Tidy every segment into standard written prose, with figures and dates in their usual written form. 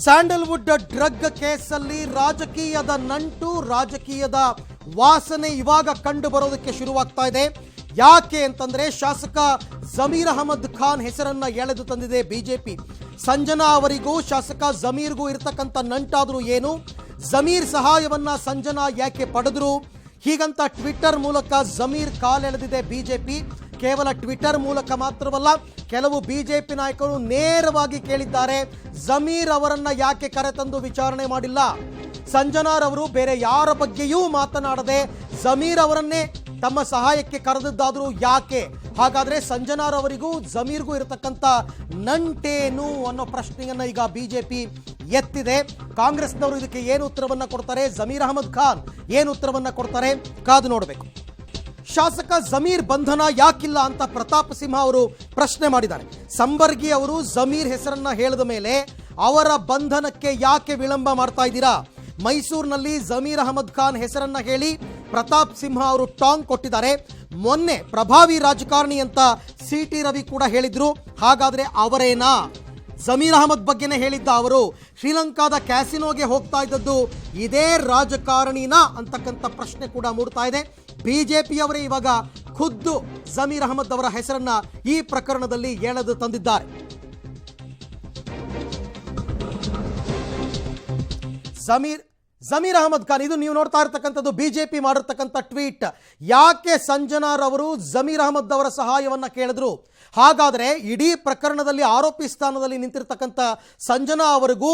Sandalwood drug ಕೇಸಲ್ಲಿ ರಾಜಕೀಯದ ನಂಟು, ರಾಜಕೀಯದ ವಾಸನೆ ಇವಾಗ ಕಂಡು ಬರೋದಕ್ಕೆ ಶುರುವಾಗ್ತಾ ಇದೆ. ಯಾಕೆ ಅಂತಂದ್ರೆ ಶಾಸಕ ಜಮೀರ್ ಅಹಮದ್ ಖಾನ್ ಹೆಸರನ್ನ ಎಳೆದು ತಂದಿದೆ ಬಿಜೆಪಿ. ಸಂಜನಾ ಅವರಿಗೂ ಶಾಸಕ ಜಮೀರ್ಗೂ ಇರತಕ್ಕಂಥ ನಂಟಾದ್ರೂ ಏನು, ಜಮೀರ್ ಸಹಾಯವನ್ನ ಸಂಜನಾ ಯಾಕೆ ಪಡೆದ್ರು, ಹೀಗಂತ ಟ್ವಿಟರ್ ಮೂಲಕ ಜಮೀರ್ ಕಾಲೆಳೆದಿದೆ ಬಿಜೆಪಿ. ಕೇವಲ ಟ್ವಿಟರ್ ಮೂಲಕ ಮಾತ್ರವಲ್ಲ, ಕೆಲವು ಬಿಜೆಪಿ ನಾಯಕರು ನೇರವಾಗಿ ಕೇಳಿದ್ದಾರೆ, ಜಮೀರ್ ಅವರನ್ನ ಯಾಕೆ ಕರೆತಂದು ವಿಚಾರಣೆ ಮಾಡಿಲ್ಲ. ಸಂಜನಾರವರು ಬೇರೆ ಯಾರ ಬಗ್ಗೆಯೂ ಮಾತನಾಡದೆ ಜಮೀರ್ ಅವರನ್ನೇ ತಮ್ಮ ಸಹಾಯಕ್ಕೆ ಕರೆದಿದ್ದಾದರೂ ಯಾಕೆ? ಹಾಗಾದ್ರೆ ಸಂಜನಾರವರಿಗೂ ಜಮೀರ್ಗೂ ಇರತಕ್ಕಂಥ ನಂಟೇನು ಅನ್ನೋ ಪ್ರಶ್ನೆಯನ್ನ ಈಗ ಬಿಜೆಪಿ ಎತ್ತಿದೆ. ಕಾಂಗ್ರೆಸ್ನವರು ಇದಕ್ಕೆ ಏನು ಉತ್ತರವನ್ನ ಕೊಡ್ತಾರೆ, ಜಮೀರ್ ಅಹಮದ್ ಖಾನ್ ಏನು ಉತ್ತರವನ್ನ ಕೊಡ್ತಾರೆ, ಕಾದು ನೋಡಬೇಕು. ಶಾಸಕ ಜಮೀರ್ ಬಂಧನ ಯಾಕಿಲ್ಲ ಅಂತ ಪ್ರತಾಪ್ ಸಿಂಹ ಅವರು ಪ್ರಶ್ನೆ ಮಾಡಿದ್ದಾರೆ. ಸಂಬರ್ಗಿ ಅವರು ಜಮೀರ್ ಹೆಸರನ್ನ ಹೇಳಿದ ಮೇಲೆ ಅವರ ಬಂಧನಕ್ಕೆ ಯಾಕೆ ವಿಳಂಬ ಮಾಡ್ತಾ ಇದ್ದೀರಾ? ಮೈಸೂರಿನಲ್ಲಿ ಜಮೀರ್ ಅಹಮದ್ ಖಾನ್ ಹೆಸರನ್ನ ಹೇಳಿ ಪ್ರತಾಪ್ ಸಿಂಹ ಅವರು ಟಾಂಗ್ ಕೊಟ್ಟಿದ್ದಾರೆ. ಮೊನ್ನೆ ಪ್ರಭಾವಿ ರಾಜಕಾರಣಿ ಅಂತ ಸಿಟಿ ರವಿ ಕೂಡ ಹೇಳಿದ್ರು. ಹಾಗಾದ್ರೆ ಅವರೇನಾ? ಜಮೀರ್ ಅಹಮದ್ ಬಗ್ಗೆನೇ ಹೇಳಿದ್ದ ಅವರು. ಶ್ರೀಲಂಕಾದ ಕ್ಯಾಸಿನೋಗೆ ಹೋಗ್ತಾ ಇದ್ದದ್ದು ಇದೇ ರಾಜಕಾರಣಿನಾ ಅಂತಕ್ಕಂಥ ಪ್ರಶ್ನೆ ಕೂಡ ಮೂಡ್ತಾ ಇದೆ. ಬಿಜೆಪಿಯವರೇ ಇವಾಗ ಖುದ್ದು ಜಮೀರ್ ಅಹಮದ್ ಅವರ ಹೆಸರನ್ನ ಈ ಪ್ರಕರಣದಲ್ಲಿ ಎಳೆದು ತಂದಿದ್ದಾರೆ. ಜಮೀರ್ ಅಹಮದ್ ಖಾನ್, ಇದು ನೀವು ನೋಡ್ತಾ ಇರತಕ್ಕಂಥದ್ದು ಬಿಜೆಪಿ ಮಾಡಿರ್ತಕ್ಕಂಥ ಟ್ವೀಟ್. ಯಾಕೆ ಸಂಜನಾರವರು ಜಮೀರ್ ಅಹಮದ್ ಅವರ ಸಹಾಯವನ್ನ ಕೇಳಿದ್ರು? ಹಾಗಾದ್ರೆ ಇಡೀ ಪ್ರಕರಣದಲ್ಲಿ ಆರೋಪಿ ಸ್ಥಾನದಲ್ಲಿ ನಿಂತಿರ್ತಕ್ಕಂಥ ಸಂಜನಾ ಅವರಿಗೂ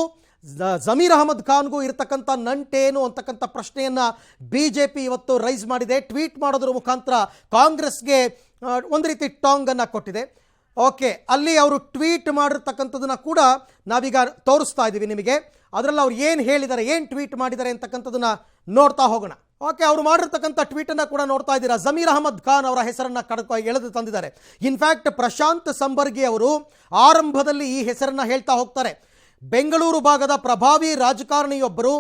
ಜಮೀರ್ ಅಹಮದ್ ಖಾನ್ಗೂ ಇರತಕ್ಕಂಥ ನಂಟೇನು ಅಂತಕ್ಕಂಥ ಪ್ರಶ್ನೆಯನ್ನ ಬಿಜೆಪಿ ಇವತ್ತು ರೈಸ್ ಮಾಡಿದೆ. ಟ್ವೀಟ್ ಮಾಡೋದ್ರ ಮುಖಾಂತರ ಕಾಂಗ್ರೆಸ್ಗೆ ಒಂದು ರೀತಿ ಟಾಂಗ್ ಅನ್ನ ಕೊಟ್ಟಿದೆ. ಓಕೆ, ಅಲ್ಲಿ ಅವರು ಟ್ವೀಟ್ ಮಾಡಿರ್ತಕ್ಕಂಥದನ್ನ ಕೂಡ ನಾವೀಗ ತೋರಿಸ್ತಾ ಇದ್ದೀವಿ ನಿಮಗೆ. ಅದರಲ್ಲಿ ಅವ್ರು ಏನು ಹೇಳಿದ್ದಾರೆ, ಏನು ಟ್ವೀಟ್ ಮಾಡಿದ್ದಾರೆ ಅಂತಕ್ಕಂಥದನ್ನ ನೋಡ್ತಾ ಹೋಗೋಣ. ಓಕೆ, ಅವರು ಮಾಡಿರ್ತಕ್ಕಂಥ ಟ್ವೀಟನ್ನು ಕೂಡ ನೋಡ್ತಾ ಇದ್ದೀರಾ. ಜಮೀರ್ ಅಹಮದ್ ಖಾನ್ ಅವರ ಹೆಸರನ್ನ ಎಳೆದು ತಂದಿದ್ದಾರೆ. ಇನ್ಫ್ಯಾಕ್ಟ್ ಪ್ರಶಾಂತ್ ಸಂಬರ್ಗಿ ಅವರು ಆರಂಭದಲ್ಲಿ ಈ ಹೆಸರನ್ನ ಹೇಳ್ತಾ ಹೋಗ್ತಾರೆ. ಬೆಂಗಳೂರು ಭಾಗದ ಪ್ರಭಾವಿ ರಾಜಕಾರಣಿಯೊಬ್ಬರು,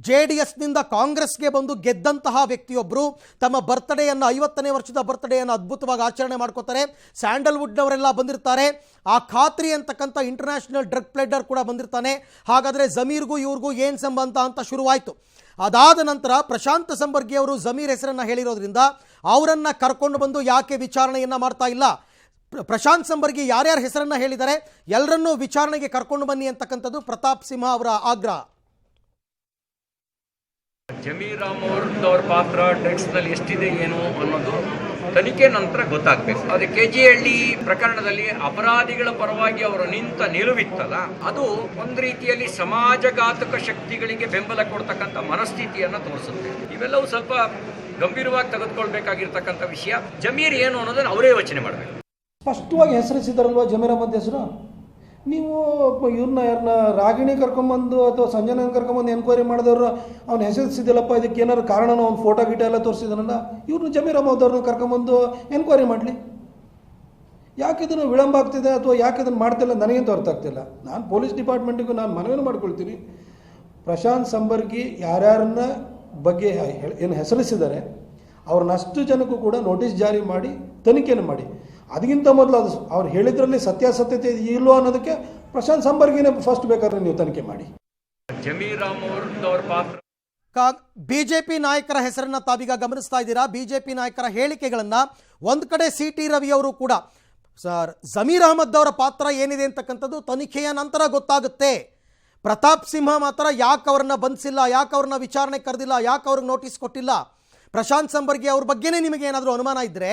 JDSನಿಂದ ಕಾಂಗ್ರೆಸ್ಗೆ ಬಂದು ಗೆದ್ದಂತಹ ವ್ಯಕ್ತಿಯೊಬ್ಬರು ತಮ್ಮ ಬರ್ತ್ಡೇಯನ್ನು 50ನೇ ವರ್ಷದ ಬರ್ತ್ಡೇಯನ್ನು ಅದ್ಭುತವಾಗಿ ಆಚರಣೆ ಮಾಡ್ಕೋತಾರೆ. ಸ್ಯಾಂಡಲ್ವುಡ್ನವರೆಲ್ಲ ಬಂದಿರ್ತಾರೆ. ಆ ಖಾತ್ರಿ ಅಂತಕ್ಕಂಥ ಇಂಟರ್ನ್ಯಾಷನಲ್ ಡ್ರಗ್ ಪ್ಲೇಡರ್ ಕೂಡ ಬಂದಿರ್ತಾನೆ. ಹಾಗಾದರೆ ಜಮೀರ್ಗೂ ಇವ್ರಿಗೂ ಏನು ಸಂಬಂಧ ಅಂತ ಶುರುವಾಯಿತು. ಅದಾದ ನಂತರ ಪ್ರಶಾಂತ್ ಸಂಬರ್ಗಿ ಅವರು ಜಮೀರ್ ಹೆಸರನ್ನು ಹೇಳಿರೋದ್ರಿಂದ ಅವರನ್ನು ಕರ್ಕೊಂಡು ಬಂದು ಯಾಕೆ ವಿಚಾರಣೆಯನ್ನು ಮಾಡ್ತಾ ಇಲ್ಲ? ಪ್ರಶಾಂತ್ ಸಂಬರ್ಗಿ ಯಾರ್ಯಾರ ಹೆಸರನ್ನ ಹೇಳಿದ್ದಾರೆ ಎಲ್ಲರನ್ನೂ ವಿಚಾರಣೆಗೆ ಕರ್ಕೊಂಡು ಬನ್ನಿ ಅಂತಕ್ಕಂಥದ್ದು ಪ್ರತಾಪ್ ಸಿಂಹ ಅವರ ಆಗ್ರಹ. ಜಮೀರ್ ಅಹಮದ್ ಅವ್ರ ಪಾತ್ರ ಡ್ರಗ್ಸ್ ನಲ್ಲಿ ಎಷ್ಟಿದೆ ಏನು ಅನ್ನೋದು ತನಿಖೆ ನಂತರ ಗೊತ್ತಾಗಬೇಕು. ಅದೇ KGHಳ್ಳಿ ಪ್ರಕರಣದಲ್ಲಿ ಅಪರಾಧಿಗಳ ಪರವಾಗಿ ಅವರು ನಿಂತ ನಿಲುವಿತ್ತಲ್ಲ, ಅದು ಒಂದು ರೀತಿಯಲ್ಲಿ ಸಮಾಜಘಾತಕ ಶಕ್ತಿಗಳಿಗೆ ಬೆಂಬಲ ಕೊಡ್ತಕ್ಕಂಥ ಮನಸ್ಥಿತಿಯನ್ನು ತೋರಿಸುತ್ತೆ. ಇವೆಲ್ಲವೂ ಸ್ವಲ್ಪ ಗಂಭೀರವಾಗಿ ತೆಗೆದುಕೊಳ್ಬೇಕಾಗಿರ್ತಕ್ಕಂಥ ವಿಷಯ. ಜಮೀರ್ ಏನು ಅನ್ನೋದನ್ನು ಅವರೇ ಯೋಚನೆ ಮಾಡಬೇಕು. ಸ್ಪಷ್ಟವಾಗಿ ಹೆಸರಿಸಿದಾರಲ್ವ ಜಮೀರ್ ಅಹಮದ್ ಹೆಸರು. ನೀವು ಯಾರನ್ನ ರಾಗಿಣಿ ಕರ್ಕೊಂಬಂದು ಅಥವಾ ಸಂಜನಾ ಕರ್ಕೊಂಬಂದು ಎನ್ಕ್ವೈರಿ ಮಾಡಿದವರು ಅವ್ನು ಹೆಸರಿಸಿದಿಲ್ಲಪ್ಪ, ಇದಕ್ಕೆ ಏನಾದ್ರು ಕಾರಣನೋ ಅವ್ನು ಫೋಟೋ ಗೀಟ ಎಲ್ಲ ತೋರಿಸಿದಾನಲ್ಲ, ಇವ್ರನ್ನ ಜಮೀರ್ ಅಹಮದ್ ಅವ್ರನ್ನ ಕರ್ಕೊಂಬಂದು ಎನ್ಕ್ವೈರಿ ಮಾಡಲಿ. ಯಾಕೆ ಇದನ್ನು ವಿಳಂಬ ಆಗ್ತಿದೆ ಅಥವಾ ಯಾಕೆ ಇದನ್ನು ಮಾಡ್ತಿಲ್ಲ ನನಗಂತೂ ಅರ್ಥ ಆಗ್ತಿಲ್ಲ. ನಾನು ಪೊಲೀಸ್ ಡಿಪಾರ್ಟ್ಮೆಂಟಿಗೂ ನಾನು ಮನವಿಯನ್ನು ಮಾಡ್ಕೊಳ್ತೀನಿ, ಪ್ರಶಾಂತ್ ಸಂಬರ್ಗಿ ಯಾರ್ಯಾರನ್ನ ಬಗ್ಗೆ ಏನು ಹೆಸರಿಸಿದ್ದಾರೆ ಅವ್ರನ್ನಷ್ಟು ಜನಕ್ಕೂ ಕೂಡ ನೋಟಿಸ್ ಜಾರಿ ಮಾಡಿ ತನಿಖೆಯನ್ನು ಮಾಡಿ. ಅದಕ್ಕಿಂತ ಮೊದಲು ಅದು ಅವ್ರು ಹೇಳಿದ್ರಲ್ಲಿ ಸತ್ಯಾಸತ್ಯತೆ ಇಲ್ಲೋ ಅನ್ನೋದಕ್ಕೆ ಪ್ರಶಾಂತ್ ಸಂಬರ್ಗಿನೇ ಫಸ್ಟ್ ಬೇಕಾದ್ರೆ ನೀವು ತನಿಖೆ ಮಾಡಿ. ಜಮೀರ್ ಅಹಮದ್ ಅವ್ರ ಪಾತ್ರ ಬಿಜೆಪಿ ನಾಯಕರ ಹೆಸರನ್ನ ತಾವೀಗ ಗಮನಿಸ್ತಾ ಇದ್ದೀರಾ. ಬಿಜೆಪಿ ನಾಯಕರ ಹೇಳಿಕೆಗಳನ್ನ ಒಂದು ಕಡೆ CT ರವಿ ಅವರು ಕೂಡ ಸರ್ ಜಮೀರ್ ಅಹಮದ್ ಅವರ ಪಾತ್ರ ಏನಿದೆ ಅಂತಕ್ಕಂಥದ್ದು ತನಿಖೆಯ ನಂತರ ಗೊತ್ತಾಗುತ್ತೆ. ಪ್ರತಾಪ್ ಸಿಂಹ ಮಾತ್ರ ಯಾಕೆ ಅವ್ರನ್ನ ಬಂಧಿಸಿಲ್ಲ, ಯಾಕೆ ಅವ್ರನ್ನ ವಿಚಾರಣೆ ಕರೆದಿಲ್ಲ, ಯಾಕೆ ಅವ್ರಿಗೆ ನೋಟಿಸ್ ಕೊಟ್ಟಿಲ್ಲ? ಪ್ರಶಾಂತ್ ಸಂಬರ್ಗಿ ಅವ್ರ ಬಗ್ಗೆನೇ ನಿಮಗೆ ಏನಾದರೂ ಅನುಮಾನ ಇದ್ದರೆ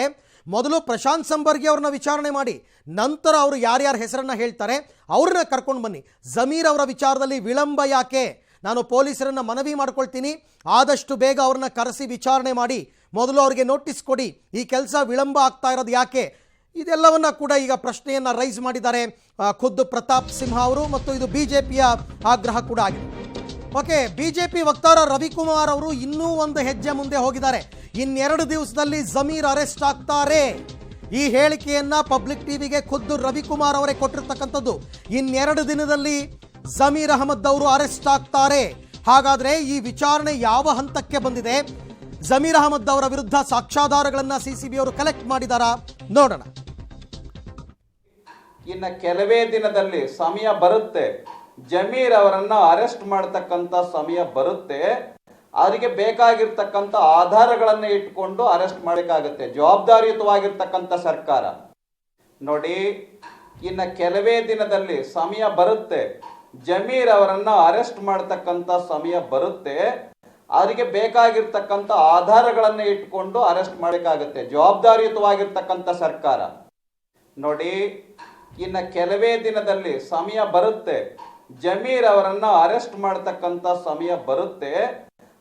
ಮೊದಲು ಪ್ರಶಾಂತ್ ಸಂಬರ್ಗಿ ಅವ್ರನ್ನ ವಿಚಾರಣೆ ಮಾಡಿ, ನಂತರ ಅವರು ಯಾರ್ಯಾರ ಹೆಸರನ್ನ ಹೇಳ್ತಾರೆ ಅವ್ರನ್ನ ಕರ್ಕೊಂಡು ಬನ್ನಿ. ಜಮೀರ್ ಅವರ ವಿಚಾರದಲ್ಲಿ ವಿಳಂಬ ಯಾಕೆ? ನಾನು ಪೊಲೀಸರನ್ನ ಮನವಿ ಮಾಡ್ಕೊಳ್ತೀನಿ, ಆದಷ್ಟು ಬೇಗ ಅವ್ರನ್ನ ಕರೆಸಿ ವಿಚಾರಣೆ ಮಾಡಿ, ಮೊದಲು ಅವ್ರಿಗೆ ನೋಟಿಸ್ ಕೊಡಿ. ಈ ಕೆಲಸ ವಿಳಂಬ ಆಗ್ತಾ ಇರೋದು ಯಾಕೆ? ಇದೆಲ್ಲವನ್ನ ಕೂಡ ಈಗ ಪ್ರಶ್ನೆಯನ್ನು ರೈಸ್ ಮಾಡಿದ್ದಾರೆ ಖುದ್ದು ಪ್ರತಾಪ್ ಸಿಂಹ ಅವರು, ಮತ್ತು ಇದು ಬಿಜೆಪಿಯ ಆಗ್ರಹ ಕೂಡ ಆಗಿದೆ. ಓಕೆ, ಬಿಜೆಪಿ ವಕ್ತಾರ ರವಿಕುಮಾರ್ ಅವರು ಇನ್ನೂ ಒಂದು ಹೆಜ್ಜೆ ಮುಂದೆ ಹೋಗಿದ್ದಾರೆ. ಇನ್ನೆರಡು ದಿವಸದಲ್ಲಿ ಜಮೀರ್ ಅರೆಸ್ಟ್ ಆಗ್ತಾರೆ. ಈ ಹೇಳಿಕೆಯನ್ನ ಪಬ್ಲಿಕ್ ಟಿವಿಗೆ ಖುದ್ದು ರವಿಕುಮಾರ್ ಅವರೇ ಕೊಟ್ಟಿರ್ತಕ್ಕಂಥದ್ದು. ಇನ್ನೆರಡು ದಿನದಲ್ಲಿ ಜಮೀರ್ ಅಹಮದ್ ಅವರು ಅರೆಸ್ಟ್ ಆಗ್ತಾರೆ. ಹಾಗಾದ್ರೆ ಈ ವಿಚಾರಣೆ ಯಾವ ಹಂತಕ್ಕೆ ಬಂದಿದೆ? ಜಮೀರ್ ಅಹಮದ್ ಅವರ ವಿರುದ್ಧ ಸಾಕ್ಷ್ಯಾಧಾರಗಳನ್ನ CCB ಅವರು ಕಲೆಕ್ಟ್ ಮಾಡಿದಾರಾ? ನೋಡೋಣ. ಇನ್ನು ಕೆಲವೇ ದಿನದಲ್ಲಿ ಸಮಯ ಬರುತ್ತೆ, ಜಮೀರ್ ಅವರನ್ನ ಅರೆಸ್ಟ್ ಮಾಡತಕ್ಕಂತ ಸಮಯ ಬರುತ್ತೆ, ಅವರಿಗೆ ಬೇಕಾಗಿರ್ತಕ್ಕಂಥ ಆಧಾರಗಳನ್ನ ಇಟ್ಕೊಂಡು ಅರೆಸ್ಟ್ ಮಾಡಬೇಕಾಗುತ್ತೆ. ಜವಾಬ್ದಾರಿಯುತವಾಗಿರ್ತಕ್ಕಂಥ ಸರ್ಕಾರ. ನೋಡಿ, ಇನ್ನು ಕೆಲವೇ ದಿನದಲ್ಲಿ ಸಮಯ ಬರುತ್ತೆ, ಜಮೀರ್ ಅವರನ್ನ ಅರೆಸ್ಟ್ ಮಾಡತಕ್ಕಂಥ ಸಮಯ ಬರುತ್ತೆ, ಅವರಿಗೆ ಬೇಕಾಗಿರ್ತಕ್ಕಂಥ ಆಧಾರಗಳನ್ನ ಇಟ್ಕೊಂಡು ಅರೆಸ್ಟ್ ಮಾಡಬೇಕಾಗುತ್ತೆ. ಜವಾಬ್ದಾರಿಯುತವಾಗಿರ್ತಕ್ಕಂಥ ಸರ್ಕಾರ. ನೋಡಿ, ಇನ್ನು ಕೆಲವೇ ದಿನದಲ್ಲಿ ಸಮಯ ಬರುತ್ತೆ, ಜಮೀರ್ ಅವರನ್ನ ಅರೆಸ್ಟ್ ಮಾಡತಕ್ಕಂಥ ಸಮಯ ಬರುತ್ತೆ,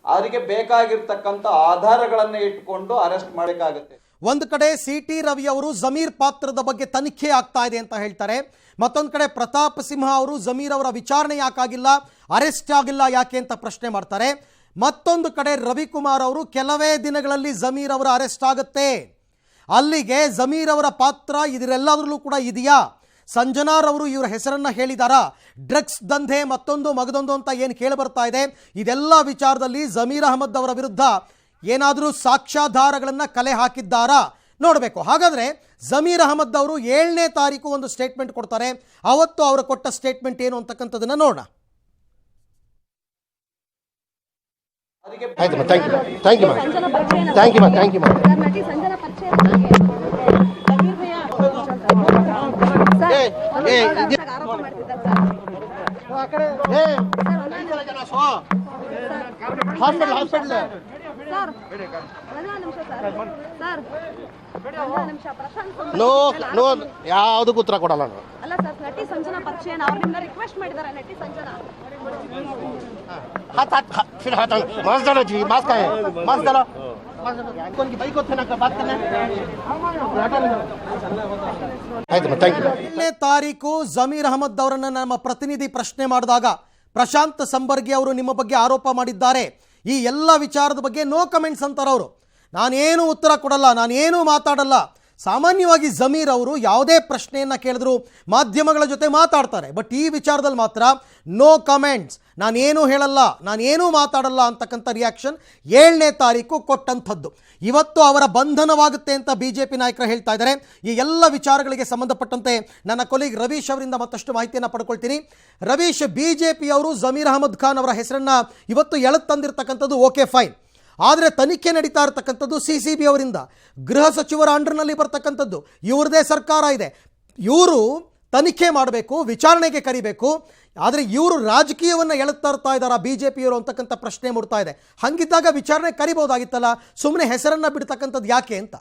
ಅವರಿಗೆ ಬೇಕಾಗಿರ್ತಕ್ಕಂಥ ಆಧಾರಗಳನ್ನ ಇಟ್ಕೊಂಡು ಅರೆಸ್ಟ್ ಮಾಡಬೇಕಾಗುತ್ತೆ. ಒಂದು ಕಡೆ ಸಿ.ಟಿ. ರವಿ ಅವರು ಜಮೀರ್ ಪಾತ್ರದ ಬಗ್ಗೆ ತನಿಖೆ ಆಗ್ತಾ ಇದೆ ಅಂತ ಹೇಳ್ತಾರೆ. ಮತ್ತೊಂದು ಕಡೆ ಪ್ರತಾಪ್ ಸಿಂಹ ಅವರು ಜಮೀರ್ ಅವರ ವಿಚಾರಣೆ ಯಾಕಾಗಿಲ್ಲ, ಅರೆಸ್ಟ್ ಆಗಿಲ್ಲ ಯಾಕೆ ಅಂತ ಪ್ರಶ್ನೆ ಮಾಡ್ತಾರೆ. ಮತ್ತೊಂದು ಕಡೆ ರವಿಕುಮಾರ್ ಅವರು ಕೆಲವೇ ದಿನಗಳಲ್ಲಿ ಜಮೀರ್ ಅವರ ಅರೆಸ್ಟ್ ಆಗುತ್ತೆ, ಅಲ್ಲಿಗೆ ಜಮೀರ್ ಅವರ ಪಾತ್ರ ಇದರೆಲ್ಲದರಲ್ಲೂ ಕೂಡ ಇದೆಯಾ? ಸಂಜನಾರವರು ಇವರ ಹೆಸರನ್ನು ಹೇಳಿದಾರಾ? ಡ್ರಗ್ಸ್ ದಂಧೆ ಮತ್ತೊಂದು ಮಗದೊಂದು ಅಂತ ಏನು ಕೇಳಿ ಬರ್ತಾ ಇದೆ, ಇದೆಲ್ಲ ವಿಚಾರದಲ್ಲಿ ಜಮೀರ್ ಅಹಮದ್ ಅವರ ವಿರುದ್ಧ ಏನಾದರೂ ಸಾಕ್ಷ್ಯಾಧಾರಗಳನ್ನು ಕಲೆ ಹಾಕಿದ್ದಾರಾ ನೋಡಬೇಕು. ಹಾಗಾದರೆ ಜಮೀರ್ ಅಹಮದ್ ಅವರು 7ನೇ ತಾರೀಕು ಒಂದು ಸ್ಟೇಟ್ಮೆಂಟ್ ಕೊಡ್ತಾರೆ. ಅವತ್ತು ಅವರು ಕೊಟ್ಟ ಸ್ಟೇಟ್ಮೆಂಟ್ ಏನು ಅಂತಕ್ಕಂಥದ್ದನ್ನು ನೋಡೋಣ. ಯಾವುದಕ್ಕೂ ಉತ್ತರ ಕೊಡಲ್ಲ. ಅಲ್ಲ ಸರ್, ನಟಿ ಸಂಜನಾ ಪರಿಚಯ ಅವ್ರು ನಿಮ್ಮನ್ನ ರಿಕ್ವೆಸ್ಟ್ ಮಾಡಿದ್ದಾರೆ. ನಟಿ ಸಂಜನಾ ತಾರೀಕು ಜಮೀರ್ ಅಹಮದ್ ಅವರನ್ನ ನಮ್ಮ ಪ್ರತಿನಿಧಿ ಪ್ರಶ್ನೆ ಮಾಡಿದಾಗ ಪ್ರಶಾಂತ್ ಸಂಬರ್ಗಿ ಅವರು ನಿಮ್ಮ ಬಗ್ಗೆ ಆರೋಪ ಮಾಡಿದ್ದಾರೆ, ಈ ಎಲ್ಲ ವಿಚಾರದ ಬಗ್ಗೆ ನೋ ಕಮೆಂಟ್ಸ್ ಅಂತಾರೆ ಅವರು. ನಾನೇನು ಉತ್ತರ ಕೊಡಲ್ಲ, ನಾನೇನು ಮಾತಾಡಲ್ಲ. ಸಾಮಾನ್ಯವಾಗಿ ಜಮೀರ್ ಅವರು ಯಾವುದೇ ಪ್ರಶ್ನೆಯನ್ನು ಕೇಳಿದ್ರು ಮಾಧ್ಯಮಗಳ ಜೊತೆ ಮಾತಾಡ್ತಾರೆ, ಬಟ್ ಈ ವಿಚಾರದಲ್ಲಿ ಮಾತ್ರ ನೋ ಕಮೆಂಟ್ಸ್, ನಾನೇನು ಹೇಳಲ್ಲ, ನಾನೇನು ಮಾತಾಡಲ್ಲ ಅಂತಕ್ಕಂಥ ರಿಯಾಕ್ಷನ್ 7ನೇ ತಾರೀಕು ಕೊಟ್ಟಂಥದ್ದು. ಇವತ್ತು ಅವರ ಬಂಧನವಾಗುತ್ತೆ ಅಂತ BJP ನಾಯಕರು ಹೇಳ್ತಾ ಇದ್ದಾರೆ. ಈ ಎಲ್ಲ ವಿಚಾರಗಳಿಗೆ ಸಂಬಂಧಪಟ್ಟಂತೆ ನನ್ನ ಕೊಲೀಗ್ ರವೀಶ್ ಅವರಿಂದ ಮತ್ತಷ್ಟು ಮಾಹಿತಿಯನ್ನು ಪಡ್ಕೊಳ್ತೀನಿ. ರವೀಶ್, BJP ಅವರು ಜಮೀರ್ ಅಹಮದ್ ಖಾನ್ ಅವರ ಹೆಸರನ್ನು ಇವತ್ತು ಎಳೆತಂದಿರ್ತಕ್ಕಂಥದ್ದು ಓಕೆ ಫೈನ್, ಆದರೆ ತನಿಖೆ ನಡೀತಾ ಇರತಕ್ಕಂಥದ್ದು CCB ಅವರಿಂದ, ಗೃಹ ಸಚಿವರ ಅಂಡರ್ನಲ್ಲಿ ಬರ್ತಕ್ಕಂಥದ್ದು, ಇವ್ರದೇ ಸರ್ಕಾರ ಇದೆ, ಇವರು ತನಿಖೆ ಮಾಡಬೇಕು, ವಿಚಾರಣೆಗೆ ಕರಿಬೇಕು. ಆದರೆ ಇವರು ರಾಜಕೀಯವನ್ನು ಎಳುತ್ತಾ ಇದ್ದಾರಾ BJPಯವರು ಅಂತಕ್ಕಂಥ ಪ್ರಶ್ನೆ ಮೂಡ್ತಾ ಇದೆ. ಹಂಗಿದ್ದಾಗ ವಿಚಾರಣೆ ಕರಿಬಹುದಾಗಿತ್ತಲ್ಲ, ಸುಮ್ಮನೆ ಹೆಸರನ್ನು ಬಿಡ್ತಕ್ಕಂಥದ್ದು ಯಾಕೆ ಅಂತ?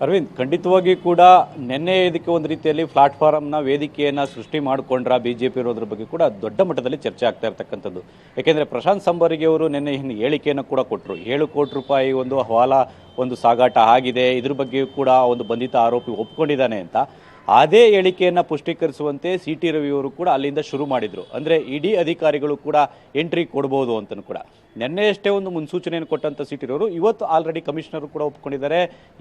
ಅರವಿಂದ್, ಖಂಡಿತವಾಗಿ ಕೂಡ ನಿನ್ನೆ ಇದಕ್ಕೆ ಒಂದು ರೀತಿಯಲ್ಲಿ ಪ್ಲಾಟ್ಫಾರ್ಮ್ನ ವೇದಿಕೆಯನ್ನು ಸೃಷ್ಟಿ ಮಾಡಿಕೊಂಡ್ರ BJP ಇರೋದ್ರ ಬಗ್ಗೆ ಕೂಡ ದೊಡ್ಡ ಮಟ್ಟದಲ್ಲಿ ಚರ್ಚೆ ಆಗ್ತಾ ಇರ್ತಕ್ಕಂಥದ್ದು. ಯಾಕೆಂದರೆ ಪ್ರಶಾಂತ್ ಸಂಬರ್ಗಿ ಅವರು ನಿನ್ನೆ ಹೇಳಿಕೆಯನ್ನು ಕೂಡ ಕೊಟ್ಟರು. 7 ಕೋಟಿ ರೂಪಾಯಿ ಒಂದು ಹವಾಲಾ ಒಂದು ಸಾಗಾಟ ಆಗಿದೆ, ಇದ್ರ ಬಗ್ಗೆಯೂ ಕೂಡ ಒಂದು ಬಂಧಿತ ಆರೋಪಿ ಒಪ್ಕೊಂಡಿದ್ದಾನೆ ಅಂತ. ಅದೇ ಹೇಳಿಕೆಯನ್ನು ಪುಷ್ಟೀಕರಿಸುವಂತೆ ಸಿ.ಟಿ. ರವಿಯವರು ಕೂಡ ಅಲ್ಲಿಂದ ಶುರು ಮಾಡಿದರು. ಅಂದರೆ ಇಡಿ ಅಧಿಕಾರಿಗಳು ಕೂಡ ಎಂಟ್ರಿ ಕೊಡ್ಬೋದು ಅಂತಲೂ ಕೂಡ ನಿನ್ನೆಯಷ್ಟೇ ಒಂದು ಮುನ್ಸೂಚನೆಯನ್ನು ಕೊಟ್ಟಂಥ ಸಿ.ಟಿ. ರವರು ಇವತ್ತು ಆಲ್ರೆಡಿ ಕಮಿಷನರ್ ಕೂಡ ಒಪ್ಕೊಂಡಿದ್ದಾರೆ.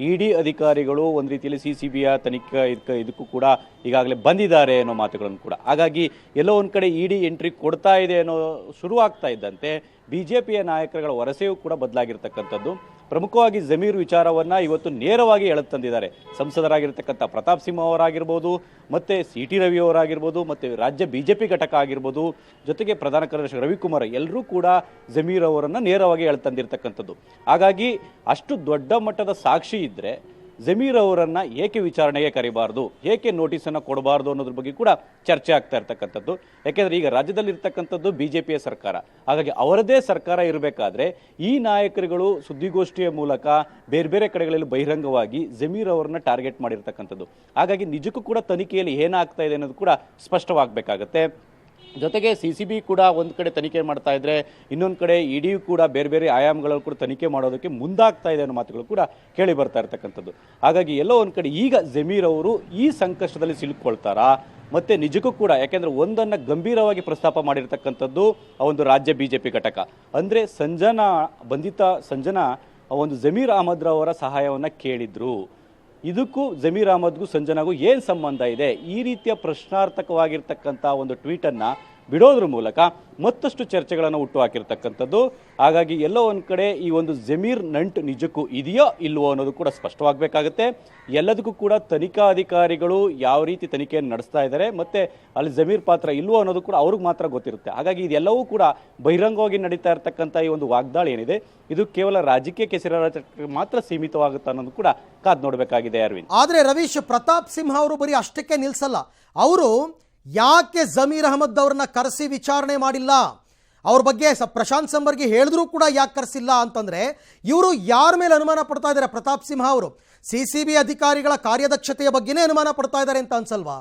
ಇಡಿ ಅಧಿಕಾರಿಗಳು ಒಂದು ರೀತಿಯಲ್ಲಿ CCBಯ ತನಿಖೆ ಇದಕ್ಕೂ ಕೂಡ ಈಗಾಗಲೇ ಬಂದಿದ್ದಾರೆ ಅನ್ನೋ ಮಾತುಗಳನ್ನು ಕೂಡ. ಹಾಗಾಗಿ ಎಲ್ಲೋ ಒಂದು ಕಡೆ ಇಡಿ ಎಂಟ್ರಿ ಕೊಡ್ತಾ ಇದೆ ಅನ್ನೋ ಶುರುವಾಗ್ತಾ ಇದ್ದಂತೆ BJPಯ ನಾಯಕರುಗಳ ವರಸೆಯೂ ಕೂಡ ಬದಲಾಗಿರ್ತಕ್ಕಂಥದ್ದು. ಪ್ರಮುಖವಾಗಿ ಜಮೀರ್ ವಿಚಾರವನ್ನು ಇವತ್ತು ನೇರವಾಗಿ ಎಳೆತಂದಿದ್ದಾರೆ. ಸಂಸದರಾಗಿರ್ತಕ್ಕಂಥ ಪ್ರತಾಪ್ ಸಿಂಹ ಅವರಾಗಿರ್ಬೋದು, ಮತ್ತು ಸಿ.ಟಿ. ರವಿ ಅವರಾಗಿರ್ಬೋದು, ಮತ್ತು ರಾಜ್ಯ BJP ಘಟಕ ಆಗಿರ್ಬೋದು, ಜೊತೆಗೆ ಪ್ರಧಾನ ಕಾರ್ಯದರ್ಶಿ ರವಿಕುಮಾರ್, ಎಲ್ಲರೂ ಕೂಡ ಜಮೀರ್ ಅವರನ್ನು ನೇರವಾಗಿ ಎಳೆತಂದಿರ್ತಕ್ಕಂಥದ್ದು. ಹಾಗಾಗಿ ಅಷ್ಟು ದೊಡ್ಡ ಮಟ್ಟದ ಸಾಕ್ಷಿ ಇದ್ದರೆ ಜಮೀರ್ ಅವರನ್ನು ಏಕೆ ವಿಚಾರಣೆಗೆ ಕರಿಬಾರ್ದು, ಏಕೆ ನೋಟಿಸನ್ನು ಕೊಡಬಾರ್ದು ಅನ್ನೋದ್ರ ಬಗ್ಗೆ ಕೂಡ ಚರ್ಚೆ ಆಗ್ತಾ ಇರ್ತಕ್ಕಂಥದ್ದು. ಯಾಕೆಂದರೆ ಈಗ ರಾಜ್ಯದಲ್ಲಿ ಇರ್ತಕ್ಕಂಥದ್ದು BJPಯ ಸರ್ಕಾರ. ಹಾಗಾಗಿ ಅವರದೇ ಸರ್ಕಾರ ಇರಬೇಕಾದ್ರೆ ಈ ನಾಯಕರುಗಳು ಸುದ್ದಿಗೋಷ್ಠಿಯ ಮೂಲಕ ಬೇರೆ ಬೇರೆ ಕಡೆಗಳಲ್ಲಿ ಬಹಿರಂಗವಾಗಿ ಜಮೀರ್ ಅವರನ್ನ ಟಾರ್ಗೆಟ್ ಮಾಡಿರ್ತಕ್ಕಂಥದ್ದು. ಹಾಗಾಗಿ ನಿಜಕ್ಕೂ ಕೂಡ ತನಿಖೆಯಲ್ಲಿ ಏನಾಗ್ತಾ ಇದೆ ಅನ್ನೋದು ಕೂಡ ಸ್ಪಷ್ಟವಾಗಬೇಕಾಗತ್ತೆ. ಜೊತೆಗೆ CCB ಕೂಡ ಒಂದು ಕಡೆ ತನಿಖೆ ಮಾಡ್ತಾ ಇದ್ರೆ, ಇನ್ನೊಂದು ಕಡೆ ಇಡಿಯು ಕೂಡ ಬೇರೆ ಬೇರೆ ಆಯಾಮಗಳಲ್ಲಿ ಕೂಡ ತನಿಖೆ ಮಾಡೋದಕ್ಕೆ ಮುಂದಾಗ್ತಾ ಇದೆ ಅನ್ನೋ ಮಾತುಗಳು ಕೂಡ ಕೇಳಿ ಬರ್ತಾ ಇರ್ತಕ್ಕಂಥದ್ದು. ಹಾಗಾಗಿ ಎಲ್ಲೋ ಒಂದು ಕಡೆ ಈಗ ಜಮೀರ್ ಅವರು ಈ ಸಂಕಷ್ಟದಲ್ಲಿ ಸಿಲುಕೊಳ್ತಾರಾ, ಮತ್ತು ನಿಜಕ್ಕೂ ಕೂಡ ಯಾಕೆಂದರೆ ಒಂದನ್ನು ಗಂಭೀರವಾಗಿ ಪ್ರಸ್ತಾಪ ಮಾಡಿರ್ತಕ್ಕಂಥದ್ದು ಒಂದು ರಾಜ್ಯ BJP ಘಟಕ. ಅಂದರೆ ಬಂಧಿತ ಸಂಜನಾ ಒಂದು ಜಮೀರ್ ಅಹಮದ್ ಅವರ ಸಹಾಯವನ್ನು ಕೇಳಿದ್ರು. ಇದಕ್ಕೂ ಜಮೀರ್ ಅಹಮದ್ಗೂ ಸಂಜನಾಗೂ ಏನು ಸಂಬಂಧ ಇದೆ? ಈ ರೀತಿಯ ಪ್ರಶ್ನಾರ್ಥಕವಾಗಿರ್ತಕ್ಕಂಥ ಒಂದು ಟ್ವೀಟನ್ನು ಬಿಡೋದ್ರ ಮೂಲಕ ಮತ್ತಷ್ಟು ಚರ್ಚೆಗಳನ್ನು ಹುಟ್ಟು ಹಾಕಿರ್ತಕ್ಕಂಥದ್ದು. ಹಾಗಾಗಿ ಎಲ್ಲೋ ಒಂದು ಕಡೆ ಈ ಒಂದು ಜಮೀರ್ ನಂಟು ನಿಜಕ್ಕೂ ಇದೆಯೋ ಇಲ್ವೋ ಅನ್ನೋದು ಕೂಡ ಸ್ಪಷ್ಟವಾಗಬೇಕಾಗುತ್ತೆ. ಎಲ್ಲದಕ್ಕೂ ಕೂಡ ತನಿಖಾ ಅಧಿಕಾರಿಗಳು ಯಾವ ರೀತಿ ತನಿಖೆಯನ್ನು ನಡೆಸ್ತಾ ಇದ್ದಾರೆ ಮತ್ತು ಅಲ್ಲಿ ಜಮೀರ್ ಪಾತ್ರ ಇಲ್ವೋ ಅನ್ನೋದು ಕೂಡ ಅವ್ರಿಗೆ ಮಾತ್ರ ಗೊತ್ತಿರುತ್ತೆ. ಹಾಗಾಗಿ ಇದೆಲ್ಲವೂ ಕೂಡ ಬಹಿರಂಗವಾಗಿ ನಡೀತಾ ಇರತಕ್ಕಂಥ ಈ ಒಂದು ವಾಗ್ದಾಳಿ ಏನಿದೆ ಇದು ಕೇವಲ ರಾಜಕೀಯ ಕೆಸರ ಮಾತ್ರ ಸೀಮಿತವಾಗುತ್ತೆ ಅನ್ನೋದು ಕೂಡ ಕಾದು ನೋಡಬೇಕಾಗಿದೆ ಅರವಿಂದ್. ಆದರೆ ರವೀಶ್, ಪ್ರತಾಪ್ ಸಿಂಹ ಅವರು ಬರೀ ಅಷ್ಟಕ್ಕೆ ನಿಲ್ಸಲ್ಲ. ಅವರು ಯಾಕೆ ಜಮೀರ್ ಅಹಮದ್ ಅವ್ರನ್ನ ಕರೆಸಿ ವಿಚಾರಣೆ ಮಾಡಿಲ್ಲ, ಅವ್ರ ಬಗ್ಗೆ ಪ್ರಶಾಂತ್ ಸಂಬರ್ಗಿ ಹೇಳಿದ್ರೂ ಕೂಡ ಯಾಕೆ ಕರೆಸಿಲ್ಲ ಅಂತಂದ್ರೆ ಇವರು ಯಾರ ಮೇಲೆ ಅನುಮಾನ ಪಡ್ತಾ ಇದ್ದಾರೆ? ಪ್ರತಾಪ್ ಸಿಂಹ ಅವರು CCB ಅಧಿಕಾರಿಗಳ ಕಾರ್ಯದಕ್ಷತೆಯ ಬಗ್ಗೆನೇ ಅನುಮಾನ ಪಡ್ತಾ ಇದ್ದಾರೆ ಅಂತ ಅನ್ಸಲ್ವಾ?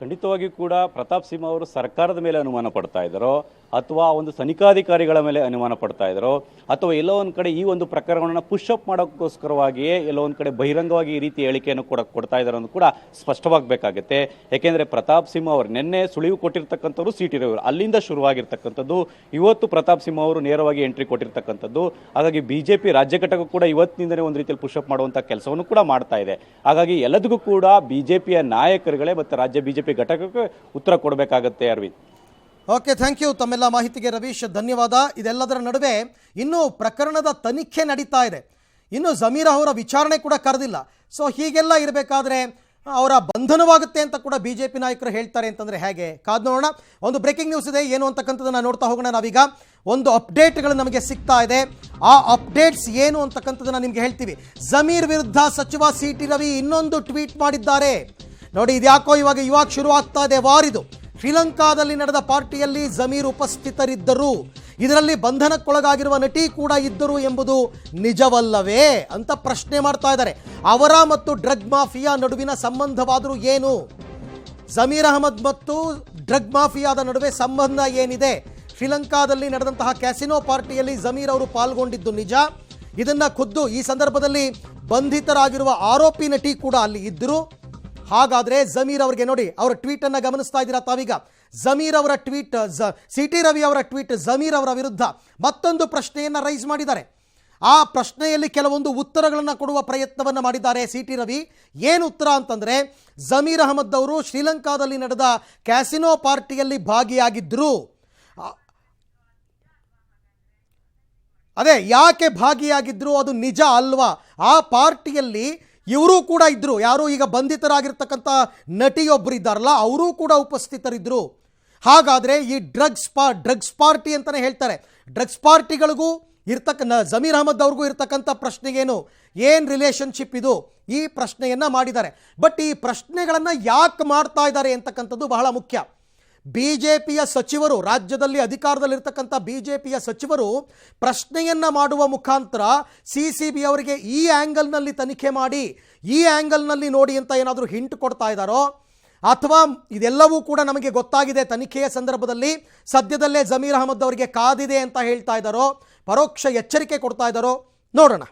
ಖಂಡಿತವಾಗಿಯೂ ಕೂಡ ಪ್ರತಾಪ್ ಸಿಂಹ ಅವರು ಸರ್ಕಾರದ ಮೇಲೆ ಅನುಮಾನ ಪಡ್ತಾ ಇದ್ದಾರೋ ಅಥವಾ ಒಂದು ತನಿಖಾಧಿಕಾರಿಗಳ ಮೇಲೆ ಅನುಮಾನ ಪಡ್ತಾ ಇದ್ದಾರೋ ಅಥವಾ ಎಲ್ಲೋ ಒಂದು ಕಡೆ ಈ ಒಂದು ಪ್ರಕರಣವನ್ನು ಪುಷಪ್ ಮಾಡೋಕ್ಕೋಸ್ಕರವಾಗಿಯೇ ಎಲ್ಲೋ ಒಂದು ಕಡೆ ಬಹಿರಂಗವಾಗಿ ಈ ರೀತಿ ಹೇಳಿಕೆಯನ್ನು ಕೊಡ್ತಾ ಇದ್ದಾರೆ ಅನ್ನೋದು ಕೂಡ ಸ್ಪಷ್ಟವಾಗಬೇಕಾಗುತ್ತೆ. ಯಾಕೆಂದರೆ ಪ್ರತಾಪ್ ಸಿಂಹ ಅವರು ನಿನ್ನೆ ಸುಳಿವು ಕೊಟ್ಟಿರ್ತಕ್ಕಂಥವ್ರು CT ರವಿ ಅವರು, ಅಲ್ಲಿಂದ ಶುರುವಾಗಿರ್ತಕ್ಕಂಥದ್ದು. ಇವತ್ತು ಪ್ರತಾಪ್ ಸಿಂಹ ಅವರು ನೇರವಾಗಿ ಎಂಟ್ರಿ ಕೊಟ್ಟಿರ್ತಕ್ಕಂಥದ್ದು. ಹಾಗಾಗಿ BJP ರಾಜ್ಯ ಘಟಕ ಕೂಡ ಇವತ್ತಿನಿಂದಲೇ ಒಂದು ರೀತಿಯಲ್ಲಿ ಪುಷಪ್ ಮಾಡುವಂಥ ಕೆಲಸವನ್ನು ಕೂಡ ಮಾಡ್ತಾ ಇದೆ. ಹಾಗಾಗಿ ಎಲ್ಲದಕ್ಕೂ ಕೂಡ BJPಯ ನಾಯಕರುಗಳೇ ಮತ್ತು ರಾಜ್ಯ BJP ಘಟಕಕ್ಕೆ ಉತ್ತರ ಕೊಡಬೇಕಾಗತ್ತೆ ಅರವಿಂದ್. ಓಕೆ, ಥ್ಯಾಂಕ್ ಯು ತಮ್ಮೆಲ್ಲ ಮಾಹಿತಿಗೆ ರವೀಶ್, ಧನ್ಯವಾದ. ಇದೆಲ್ಲದರ ನಡುವೆ ಇನ್ನೂ ಪ್ರಕರಣದ ತನಿಖೆ ನಡೀತಾ ಇದೆ, ಇನ್ನು ಜಮೀರ್ ಅವರ ವಿಚಾರಣೆ ಕೂಡ ಕರೆದಿಲ್ಲ. ಸೊ ಹೀಗೆಲ್ಲ ಇರಬೇಕಾದ್ರೆ ಅವರ ಬಂಧನವಾಗುತ್ತೆ ಅಂತ ಕೂಡ BJP ನಾಯಕರು ಹೇಳ್ತಾರೆ ಅಂತಂದರೆ ಹೇಗೆ? ಕಾದು ನೋಡೋಣ. ಒಂದು ಬ್ರೇಕಿಂಗ್ ನ್ಯೂಸ್ ಇದೆ, ಏನು ಅಂತಕ್ಕಂಥದ್ದನ್ನು ನೋಡ್ತಾ ಹೋಗೋಣ. ನಾವೀಗ ಒಂದು ಅಪ್ಡೇಟ್ಗಳು ನಮಗೆ ಸಿಗ್ತಾ ಇದೆ. ಆ ಅಪ್ಡೇಟ್ಸ್ ಏನು ಅಂತಕ್ಕಂಥದ್ದನ್ನು ನಿಮಗೆ ಹೇಳ್ತೀವಿ. ಜಮೀರ್ ವಿರುದ್ಧ ಸಚಿವ CT ರವಿ ಇನ್ನೊಂದು ಟ್ವೀಟ್ ಮಾಡಿದ್ದಾರೆ ನೋಡಿ. ಇದ್ಯಾಕೋ ಇವಾಗ ಶುರುವಾಗ್ತಾ ಇದೆ ವಾರಿದು. ಶ್ರೀಲಂಕಾದಲ್ಲಿ ನಡೆದ ಪಾರ್ಟಿಯಲ್ಲಿ ಜಮೀರ್ ಉಪಸ್ಥಿತರಿದ್ದರು, ಇದರಲ್ಲಿ ಬಂಧನಕ್ಕೊಳಗಾಗಿರುವ ನಟಿ ಕೂಡ ಇದ್ದರು ಎಂಬುದು ನಿಜವಲ್ಲವೇ ಅಂತ ಪ್ರಶ್ನೆ ಮಾಡ್ತಾ ಇದ್ದಾರೆ. ಅವರ ಮತ್ತು ಡ್ರಗ್ ಮಾಫಿಯಾ ನಡುವಿನ ಸಂಬಂಧವಾದರೂ ಏನು? ಜಮೀರ್ ಅಹಮದ್ ಮತ್ತು ಡ್ರಗ್ ಮಾಫಿಯಾದ ನಡುವೆ ಸಂಬಂಧ ಏನಿದೆ? ಶ್ರೀಲಂಕಾದಲ್ಲಿ ನಡೆದಂತಹ ಕ್ಯಾಸಿನೋ ಪಾರ್ಟಿಯಲ್ಲಿ ಜಮೀರ್ ಅವರು ಪಾಲ್ಗೊಂಡಿದ್ದು ನಿಜ. ಇದನ್ನ ಖುದ್ದು ಈ ಸಂದರ್ಭದಲ್ಲಿ ಬಂಧಿತರಾಗಿರುವ ಆರೋಪಿ ನಟಿ ಕೂಡ ಅಲ್ಲಿ ಇದ್ದರು. ಹಾಗಾದ್ರೆ ಜಮೀರ್ ಅವರಿಗೆ ನೋಡಿ, ಅವರ ಟ್ವೀಟ್ ಅನ್ನು ಗಮನಿಸ್ತಾ ಇದ್ದೀರಾ ತಾವೀಗ. ಜಮೀರ್ ಅವರ ಟ್ವೀಟ್, CT ರವಿ ಅವರ ಟ್ವೀಟ್ ಜಮೀರ್ ಅವರ ವಿರುದ್ಧ ಮತ್ತೊಂದು ಪ್ರಶ್ನೆಯನ್ನು ರೈಸ್ ಮಾಡಿದ್ದಾರೆ. ಆ ಪ್ರಶ್ನೆಯಲ್ಲಿ ಕೆಲವೊಂದು ಉತ್ತರಗಳನ್ನು ಕೊಡುವ ಪ್ರಯತ್ನವನ್ನು ಮಾಡಿದ್ದಾರೆ CT ರವಿ. ಏನು ಉತ್ತರ ಅಂತಂದರೆ, ಜಮೀರ್ ಅಹಮದ್ ಅವರು ಶ್ರೀಲಂಕಾದಲ್ಲಿ ನಡೆದ ಕ್ಯಾಸಿನೋ ಪಾರ್ಟಿಯಲ್ಲಿ ಭಾಗಿಯಾಗಿದ್ದರು. ಅದೇ ಯಾಕೆ ಭಾಗಿಯಾಗಿದ್ರು, ಅದು ನಿಜ ಅಲ್ವಾ? ಆ ಪಾರ್ಟಿಯಲ್ಲಿ ಇವರು ಕೂಡ ಇದ್ದರು. ಯಾರು ಈಗ ಬಂಧಿತರಾಗಿರ್ತಕ್ಕಂಥ ನಟಿಯೊಬ್ಬರು ಇದ್ದಾರಲ್ಲ, ಅವರೂ ಕೂಡ ಉಪಸ್ಥಿತರಿದ್ದರು. ಹಾಗಾದರೆ ಈ ಡ್ರಗ್ಸ್ ಪಾರ್ಟಿ ಅಂತಲೇ ಹೇಳ್ತಾರೆ, ಡ್ರಗ್ಸ್ ಪಾರ್ಟಿಗಳಿಗೂ ಜಮೀರ್ ಅಹಮದ್ ಅವ್ರಿಗೂ ಇರ್ತಕ್ಕಂಥ ಪ್ರಶ್ನೆಗೇನು, ಏನು ರಿಲೇಷನ್ಶಿಪ್ ಇದು? ಈ ಪ್ರಶ್ನೆಯನ್ನು ಮಾಡಿದ್ದಾರೆ. ಬಟ್ ಈ ಪ್ರಶ್ನೆಗಳನ್ನು ಯಾಕೆ ಮಾಡ್ತಾ ಇದ್ದಾರೆ ಅಂತಕ್ಕಂಥದ್ದು ಬಹಳ ಮುಖ್ಯ. BJPಯ ಸಚಿವರು, ರಾಜ್ಯದಲ್ಲಿ ಅಧಿಕಾರದಲ್ಲಿರ್ತಕ್ಕಂಥ BJPಯ ಸಚಿವರು ಪ್ರಶ್ನೆಯನ್ನು ಮಾಡುವ ಮುಖಾಂತರ CCB ಅವರಿಗೆ ಈ ಆ್ಯಂಗಲ್ನಲ್ಲಿ ತನಿಖೆ ಮಾಡಿ, ಈ ಆ್ಯಂಗಲ್ನಲ್ಲಿ ನೋಡಿ ಅಂತ ಏನಾದರೂ ಹಿಂಟ್ ಕೊಡ್ತಾ ಇದ್ದಾರೋ, ಅಥವಾ ಇದೆಲ್ಲವೂ ಕೂಡ ನಮಗೆ ಗೊತ್ತಾಗಿದೆ ತನಿಖೆಯ ಸಂದರ್ಭದಲ್ಲಿ, ಸದ್ಯದಲ್ಲೇ ಜಮೀರ್ ಅಹಮದ್ ಅವರಿಗೆ ಕಾದಿದೆ ಅಂತ ಹೇಳ್ತಾ ಇದ್ದಾರೋ, ಪರೋಕ್ಷ ಎಚ್ಚರಿಕೆ ಕೊಡ್ತಾ ಇದ್ದಾರೋ, ನೋಡೋಣ.